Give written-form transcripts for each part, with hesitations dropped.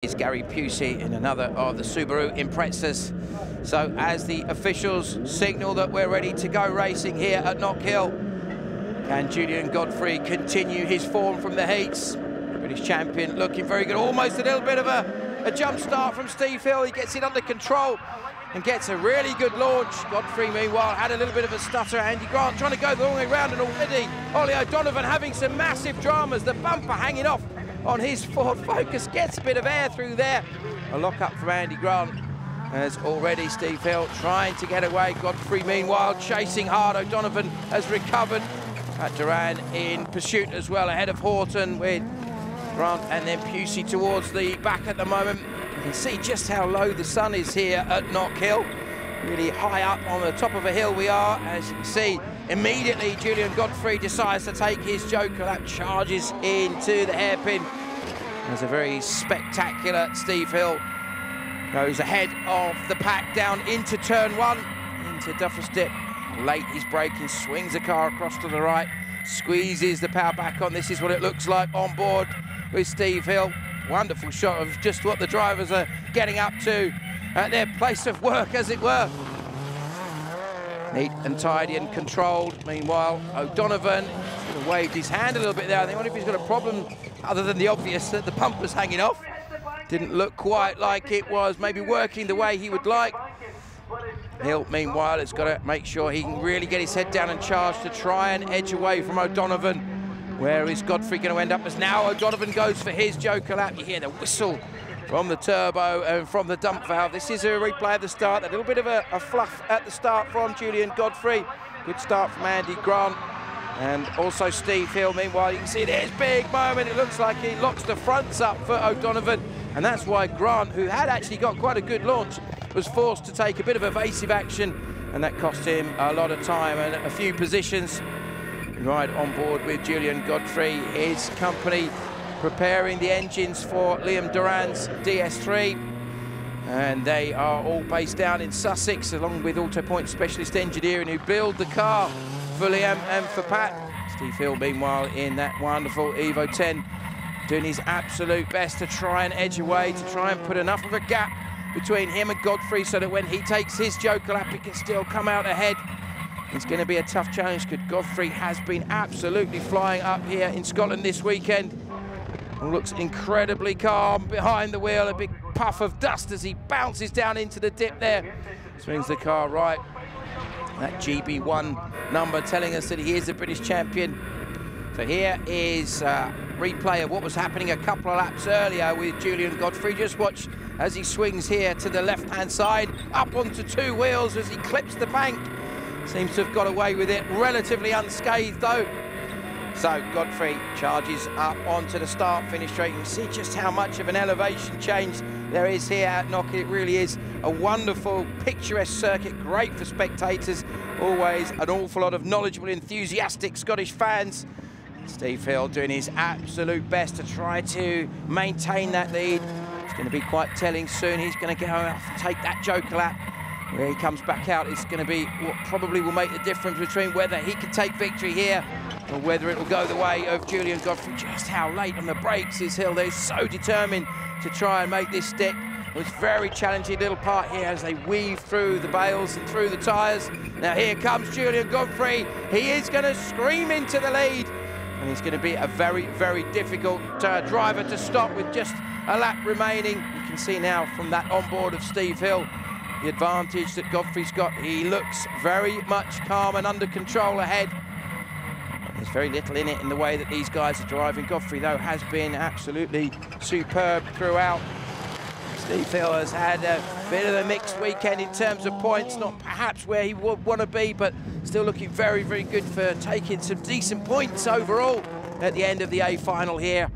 Is Gary Pusey in another of the Subaru Imprezas. So as the officials signal that we're ready to go racing here at Knockhill, can Julian Godfrey continue his form from the heats? British champion looking very good. Almost a little bit of a jump start from Steve Hill. He gets it under control and gets a really good launch. Godfrey, meanwhile, had a little bit of a stutter. Andy Grant trying to go the long way round, and already Ollie O'Donovan having some massive dramas. The bumper hanging off on his Ford Focus, gets a bit of air through there. A lock-up from Andy Grant, as already Steve Hill trying to get away. Godfrey, meanwhile, chasing hard. O'Donovan has recovered. Pat Duran in pursuit as well, ahead of Horton, with Grant and then Pusey towards the back at the moment. You can see just how low the sun is here at Knockhill. Really high up on the top of a hill we are. As you can see, immediately Julian Godfrey decides to take his Joker lap, charges into the hairpin. There's a very spectacular Steve Hill. Goes ahead of the pack down into turn one, into Duffer's Dip. Late he's braking, swings the car across to the right, squeezes the power back on. This is what it looks like on board with Steve Hill. Wonderful shot of just what the drivers are getting up to at their place of work, as it were. Neat and tidy and controlled. Meanwhile, O'Donovan sort of waved his hand a little bit there. I wonder if he's got a problem other than the obvious that the bumper's hanging off. Didn't look quite like it was maybe working the way he would like. Hill, meanwhile, has got to make sure he can really get his head down and charge to try and edge away from O'Donovan. Where is Godfrey going to end up? As now O'Donovan goes for his Joker lap. You hear the whistle from the turbo and from the dump valve. This is a replay of the start. A little bit of a fluff at the start from Julian Godfrey. Good start from Andy Grant and also Steve Hill. Meanwhile, you can see there's big moment. It looks like he locks the fronts up for O'Donovan, and that's why Grant, who had actually got quite a good launch, was forced to take a bit of evasive action, and that cost him a lot of time and a few positions. Right on board with Julian Godfrey, his company preparing the engines for Liam Duran's DS3, and they are all based down in Sussex, along with Autopoint Specialist Engineering, who build the car for Liam and for Pat. Steve Hill, meanwhile, in that wonderful Evo 10, doing his absolute best to try and edge away, to try and put enough of a gap between him and Godfrey so that when he takes his Joker lap, he can still come out ahead. It's going to be a tough challenge because Godfrey has been absolutely flying up here in Scotland this weekend. Looks incredibly calm behind the wheel, a big puff of dust as he bounces down into the dip there. Swings the car right. That GB1 number telling us that he is the British champion. So here is a replay of what was happening a couple of laps earlier with Julian Godfrey. Just watch as he swings here to the left-hand side, up onto two wheels as he clips the bank. Seems to have got away with it relatively unscathed though. So Godfrey charges up onto the start-finish straight. You can see just how much of an elevation change there is here at Knockhill. It really is a wonderful, picturesque circuit, great for spectators. Always an awful lot of knowledgeable, enthusiastic Scottish fans. Steve Hill doing his absolute best to try to maintain that lead. It's going to be quite telling soon. He's going to go off and take that Joker lap. Where he comes back out, it's going to be what probably will make the difference between whether he can take victory here or whether it will go the way of Julian Godfrey. Just how late on the brakes is Hill. They're so determined to try and make this stick. It was a very challenging little part here as they weave through the bales and through the tyres. Now here comes Julian Godfrey. He is going to scream into the lead, and it's going to be a very, very difficult driver to stop with just a lap remaining. You can see now from that onboard of Steve Hill the advantage that Godfrey's got. He looks very much calm and under control ahead. There's very little in it in the way that these guys are driving. Godfrey, though, has been absolutely superb throughout. Steve Hill has had a bit of a mixed weekend in terms of points, not perhaps where he would want to be, but still looking very, very good for taking some decent points overall at the end of the A final here.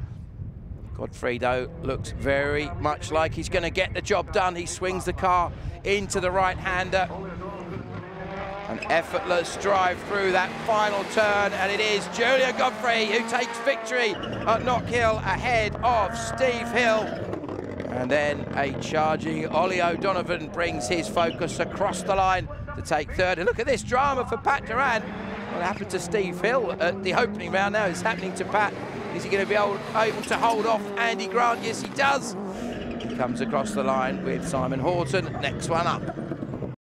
Godfrey, though, looks very much like he's going to get the job done. He swings the car into the right-hander. An effortless drive through that final turn, and it is Julian Godfrey who takes victory at Knockhill ahead of Steve Hill. And then a charging Ollie O'Donovan brings his Focus across the line to take third. And look at this drama for Pat Duran. What happened to Steve Hill at the opening round now is happening to Pat. Is he going to be able to hold off Andy Grant? Yes, he does. Comes across the line with Simon Horton. Next one up.